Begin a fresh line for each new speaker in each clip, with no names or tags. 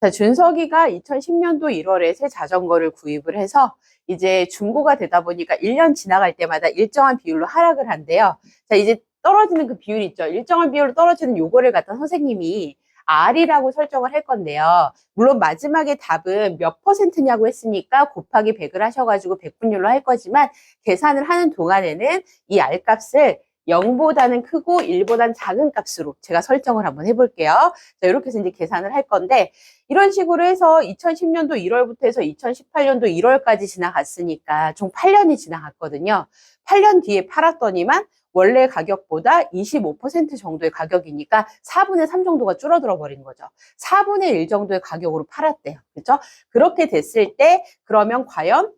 자, 준석이가 2010년도 1월에 새 자전거를 구입을 해서 이제 중고가 되다 보니까 1년 지나갈 때마다 일정한 비율로 하락을 한대요. 자, 이제 떨어지는 그 비율이 있죠. 일정한 비율로 떨어지는 요거를 갖다 선생님이 R이라고 설정을 할 건데요. 물론 마지막에 답은 몇 퍼센트냐고 했으니까 곱하기 100을 하셔가지고 백분율로 할 거지만 계산을 하는 동안에는 이 R 값을 0보다는 크고 1보다는 작은 값으로 제가 설정을 한번 해볼게요. 자, 이렇게 해서 이제 계산을 할 건데, 이런 식으로 해서 2010년도 1월부터 해서 2018년도 1월까지 지나갔으니까 총 8년이 지나갔거든요. 8년 뒤에 팔았더니만 원래 가격보다 25% 정도의 가격이니까 4분의 3 정도가 줄어들어 버린 거죠. 4분의 1 정도의 가격으로 팔았대요. 그렇죠? 그렇게 됐을 때 그러면 과연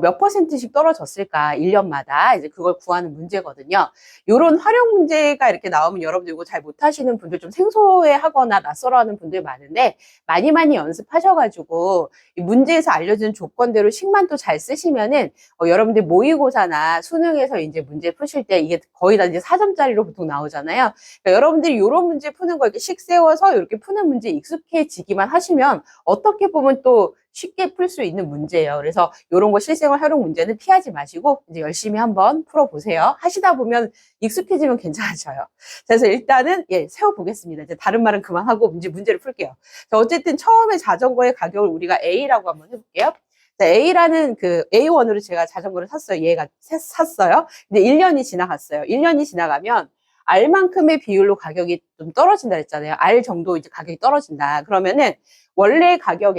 몇 퍼센트씩 떨어졌을까? 1년마다 이제 그걸 구하는 문제거든요. 이런 활용 문제가 이렇게 나오면 여러분들 이거 잘 못하시는 분들 좀 생소해하거나 낯설어하는 분들 많은데 많이 연습하셔가지고 이 문제에서 알려준 조건대로 식만 또 잘 쓰시면은 여러분들 모의고사나 수능에서 이제 문제 푸실 때 이게 거의 다 이제 4점짜리로 보통 나오잖아요. 그러니까 여러분들이 이런 문제 푸는 거 이렇게 식 세워서 이렇게 푸는 문제 익숙해지기만 하시면 어떻게 보면 또 쉽게 풀 수 있는 문제예요. 그래서 이런 거 실생활 활용 문제는 피하지 마시고 이제 열심히 한번 풀어보세요. 하시다 보면 익숙해지면 괜찮아져요. 그래서 일단은 세워보겠습니다. 이제 다른 말은 그만하고 문제를 풀게요. 자, 어쨌든 처음에 자전거의 가격을 우리가 A라고 한번 해볼게요. 자, A라는 그 A1으로 제가 자전거를 샀어요. 얘가 샀어요. 근데 1년이 지나갔어요. 1년이 지나가면 R만큼의 비율로 가격이 좀 떨어진다 했잖아요. R 정도 이제 가격이 떨어진다. 그러면은 원래 가격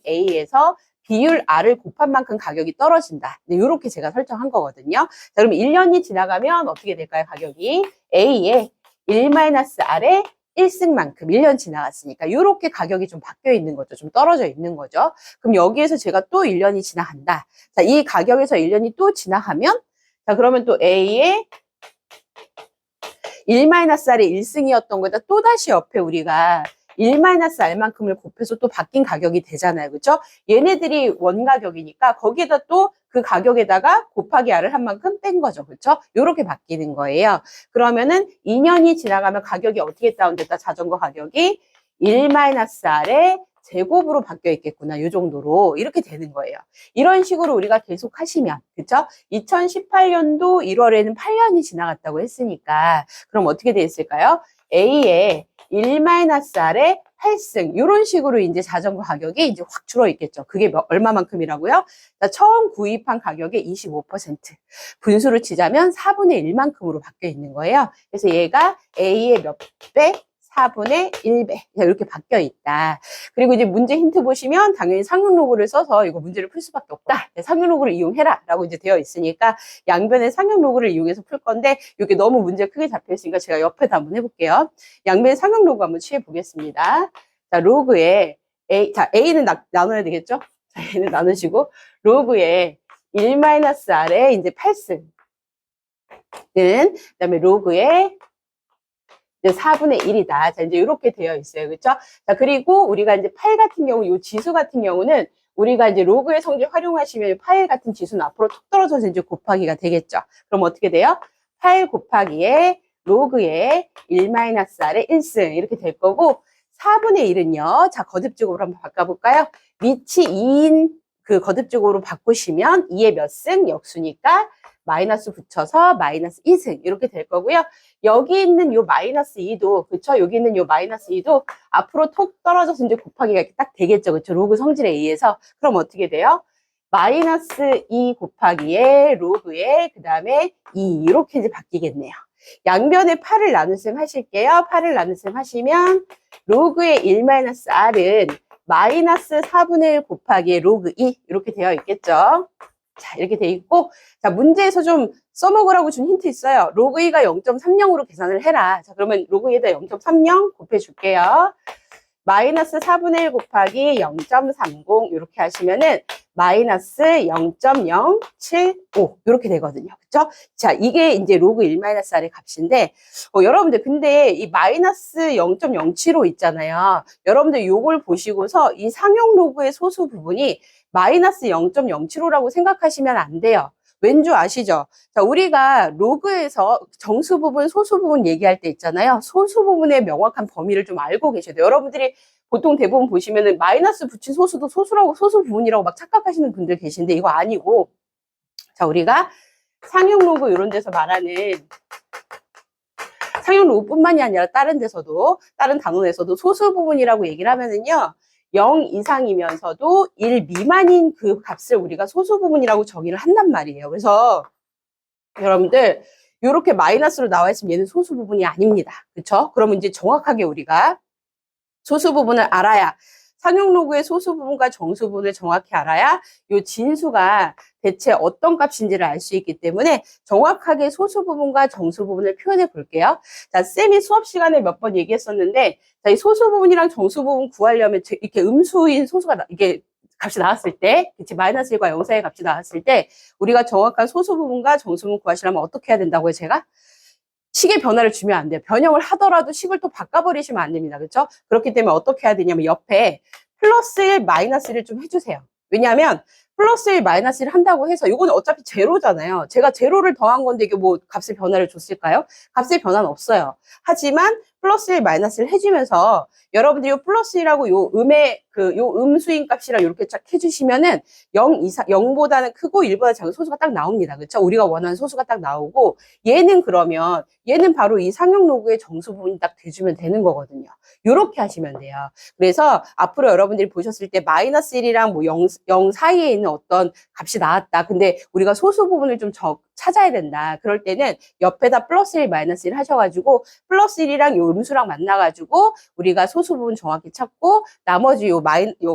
A에서 비율 R을 곱한 만큼 가격이 떨어진다. 이렇게 제가 설정한 거거든요. 자, 그러면 1년이 지나가면 어떻게 될까요? 가격이 A에 1-R의 1승만큼 1년 지나갔으니까 이렇게 가격이 좀 바뀌어 있는 거죠. 좀 떨어져 있는 거죠. 그럼 여기에서 제가 또 1년이 지나간다. 자, 이 가격에서 1년이 또 지나가면 자, 그러면 또 A에 1-R의 1승이었던 거다. 또다시 옆에 우리가 1-R만큼을 곱해서 또 바뀐 가격이 되잖아요. 그렇죠? 얘네들이 원 가격이니까 거기에다 또 그 가격에다가 곱하기 R을 한 만큼 뺀 거죠. 그렇죠? 이렇게 바뀌는 거예요. 그러면은 2년이 지나가면 가격이 어떻게 다운됐다? 자전거 가격이 1-R의 제곱으로 바뀌어 있겠구나. 이 정도로 이렇게 되는 거예요. 이런 식으로 우리가 계속 하시면 그렇죠? 2018년도 1월에는 8년이 지나갔다고 했으니까 그럼 어떻게 돼 있을까요? A에 1-R의 8승 이런 식으로 이제 자전거 가격이 이제 확 줄어 있겠죠. 그게 얼마만큼이라고요? 자, 처음 구입한 가격의 25% 분수를 치자면 4분의 1만큼으로 바뀌어 있는 거예요. 그래서 얘가 A의 몇 배? 4분의 1배 이렇게 바뀌어 있다. 그리고 이제 문제 힌트 보시면 당연히 상용로그를 써서 이거 문제를 풀 수밖에 없다. 상용로그를 이용해라 라고 이제 되어 있으니까 양변의 상용로그를 이용해서 풀 건데 이게 너무 문제 크게 잡혀 있으니까 제가 옆에다 한번 해볼게요. 양변의 상용로그 한번 취해 보겠습니다. 자, 로그에 A는 나눠야 되겠죠? 자, A는 나누시고 로그에 1-R에 이제 8승 그다음에 로그에 4분의 1이다. 자, 이제 이렇게 되어 있어요. 그렇죠? 자, 그리고 우리가 이제 파일 같은 경우, 이 지수 같은 경우는 우리가 이제 로그의 성질 활용하시면 파일 같은 지수는 앞으로 툭 떨어져서 이제 곱하기가 되겠죠. 그럼 어떻게 돼요? 파일 곱하기에 로그의 1-R의 1승 이렇게 될 거고 4분의 1은요. 자, 거듭적으로 한번 바꿔볼까요? 밑이 2인 그 거듭적으로 바꾸시면 2의 몇 승? 역수니까 마이너스 붙여서 마이너스 2승 이렇게 될 거고요. 여기 있는 요 마이너스 2도 그쵸? 여기 있는 요 마이너스 2도 앞으로 톡 떨어져서 이제 곱하기가 이렇게 딱 되겠죠. 그쵸? 로그 성질에 의해서. 그럼 어떻게 돼요? 마이너스 2 곱하기에 로그에 그 다음에 2 이렇게 이제 바뀌겠네요. 양변에 8을 나눗셈 하실게요. 8을 나눗셈 하시면 로그의 1-R은 마이너스 4분의 1 곱하기 로그 2 이렇게 되어 있겠죠. 자, 이렇게 돼 있고, 자, 문제에서 좀 써먹으라고 준 힌트 있어요. 로그 2가 0.30으로 계산을 해라. 자, 그러면 로그 2에다 0.30 곱해줄게요. 마이너스 4분의 1 곱하기 0.30 이렇게 하시면은 마이너스 0.075 이렇게 되거든요. 그쵸? 자, 이게 이제 로그 1-R의 값인데 여러분들 근데 이 마이너스 0.075 있잖아요. 여러분들 요걸 보시고서 이 상용 로그의 소수 부분이 마이너스 0.075라고 생각하시면 안 돼요. 왠 줄 아시죠? 자, 우리가 로그에서 정수 부분, 소수 부분 얘기할 때 있잖아요. 소수 부분의 명확한 범위를 좀 알고 계셔야 돼요. 여러분들이 보통 대부분 보시면은 마이너스 붙인 소수도 소수라고, 소수 부분이라고 막 착각하시는 분들 계신데 이거 아니고, 자, 우리가 상용 로그 이런 데서 말하는 상용 로그뿐만이 아니라 다른 데서도, 다른 단원에서도 소수 부분이라고 얘기를 하면은요, 0 이상이면서도 1 미만인 그 값을 우리가 소수 부분이라고 정의를 한단 말이에요. 그래서 여러분들 이렇게 마이너스로 나와 있으면 얘는 소수 부분이 아닙니다. 그렇죠? 그러면 이제 정확하게 우리가 소수 부분을 알아야, 상용 로그의 소수 부분과 정수 부분을 정확히 알아야 이 진수가 대체 어떤 값인지를 알 수 있기 때문에 정확하게 소수 부분과 정수 부분을 표현해 볼게요. 자, 쌤이 수업 시간에 몇 번 얘기했었는데, 자, 이 소수 부분이랑 정수 부분 구하려면 이렇게 음수인 소수가 이게 값이 나왔을 때, 그치, 마이너스 1과 0 사이의 값이 나왔을 때 우리가 정확한 소수 부분과 정수 부분 구하시려면 어떻게 해야 된다고요, 제가? 식의 변화를 주면 안 돼요. 변형을 하더라도 식을 또 바꿔버리시면 안 됩니다. 그렇죠? 그렇기 때문에 어떻게 해야 되냐면 옆에 플러스 1, 마이너스 1을 좀 해주세요. 왜냐하면 플러스 1, 마이너스 1을 한다고 해서 이거는 어차피 제로잖아요. 제가 제로를 더한 건데 이게 뭐 값의 변화를 줬을까요? 값의 변화는 없어요. 하지만 플러스 1, 마이너스 1을 해주면서 여러분들이 요 플러스 1하고 요 음의 요 음수인 값이랑 이렇게 쫙 해주시면은 0 이상, 0보다는 크고 1보다 작은 소수가 딱 나옵니다. 그렇죠? 우리가 원하는 소수가 딱 나오고, 얘는 그러면 얘는 바로 이 상용 로그의 정수 부분이 딱 돼주면 되는 거거든요. 요렇게 하시면 돼요. 그래서 앞으로 여러분들이 보셨을 때 마이너스 1이랑 뭐 0 사이에 있는 어떤 값이 나왔다. 근데 우리가 소수 부분을 좀 찾아야 된다. 그럴 때는 옆에다 플러스 1, 마이너스 1 하셔가지고 플러스 1이랑 요 음수랑 만나가지고 우리가 소수 부분 정확히 찾고 나머지 요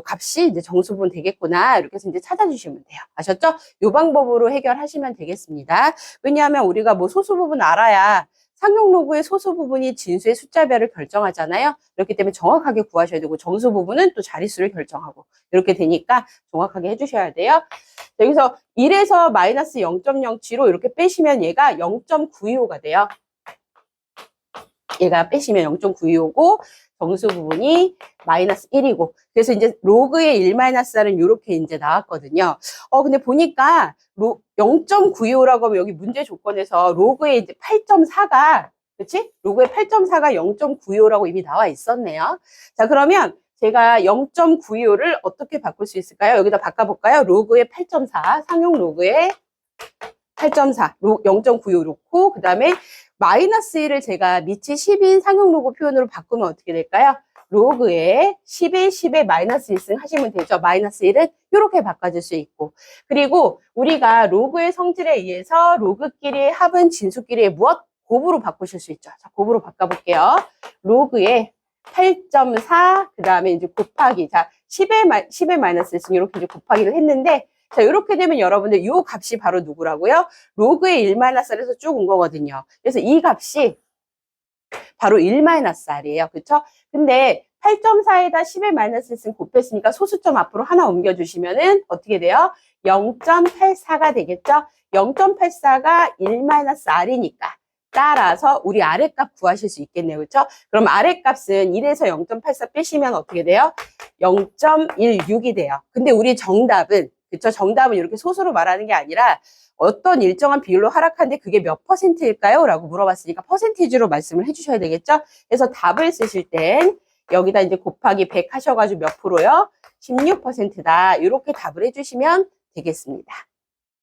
값이 이제 정수 부분 되겠구나. 이렇게 해서 이제 찾아주시면 돼요. 아셨죠? 요 방법으로 해결하시면 되겠습니다. 왜냐하면 우리가 뭐 소수 부분 알아야 상용 로그의 소수 부분이 진수의 숫자별을 결정하잖아요. 그렇기 때문에 정확하게 구하셔야 되고 정수 부분은 또 자릿수를 결정하고 이렇게 되니까 정확하게 해주셔야 돼요. 여기서 1에서 마이너스 0.07로 이렇게 빼시면 얘가 0.925가 돼요. 얘가 빼시면 0.925고 정수 부분이 마이너스 1이고, 그래서 이제 로그의 1 마이너스 4는 이렇게 이제 나왔거든요. 근데 보니까 0.925라고 하면 여기 문제 조건에서 로그의 이제 8.4가, 그치? 로그의 8.4가 0.925라고 이미 나와 있었네요. 자, 그러면 제가 0.925를 어떻게 바꿀 수 있을까요? 여기다 바꿔볼까요? 로그의 8.4, 상용 로그의 8.4, 0.95 놓고, 그 다음에 마이너스 1을 제가 밑이 10인 상용 로그 표현으로 바꾸면 어떻게 될까요? 로그에 10에 10에 마이너스 1승 하시면 되죠. 마이너스 1은 이렇게 바꿔줄 수 있고. 그리고 우리가 로그의 성질에 의해서 로그끼리의 합은 진수끼리의 무엇? 곱으로 바꾸실 수 있죠. 자, 곱으로 바꿔볼게요. 로그에 8.4, 그 다음에 이제 곱하기. 자, 10에 마이너스 1승 이렇게 이제 곱하기를 했는데, 자, 이렇게 되면 여러분들 이 값이 바로 누구라고요? 로그의 1-R에서 쭉 온 거거든요. 그래서 이 값이 바로 1-R이에요. 그쵸? 근데 8.4에다 10의 마이너스 1승 곱했으니까 소수점 앞으로 하나 옮겨주시면은 어떻게 돼요? 0.84가 되겠죠? 0.84가 1-R이니까. 따라서 우리 아랫값 구하실 수 있겠네요. 그렇죠? 그럼 아랫값은 1에서 0.84 빼시면 어떻게 돼요? 0.16이 돼요. 근데 우리 정답은, 그렇죠? 정답은 이렇게 소수로 말하는 게 아니라 어떤 일정한 비율로 하락하는데 그게 몇 퍼센트일까요? 라고 물어봤으니까 퍼센티지로 말씀을 해주셔야 되겠죠? 그래서 답을 쓰실 땐 여기다 이제 곱하기 100 하셔가지고 몇 프로요? 16%다. 이렇게 답을 해주시면 되겠습니다.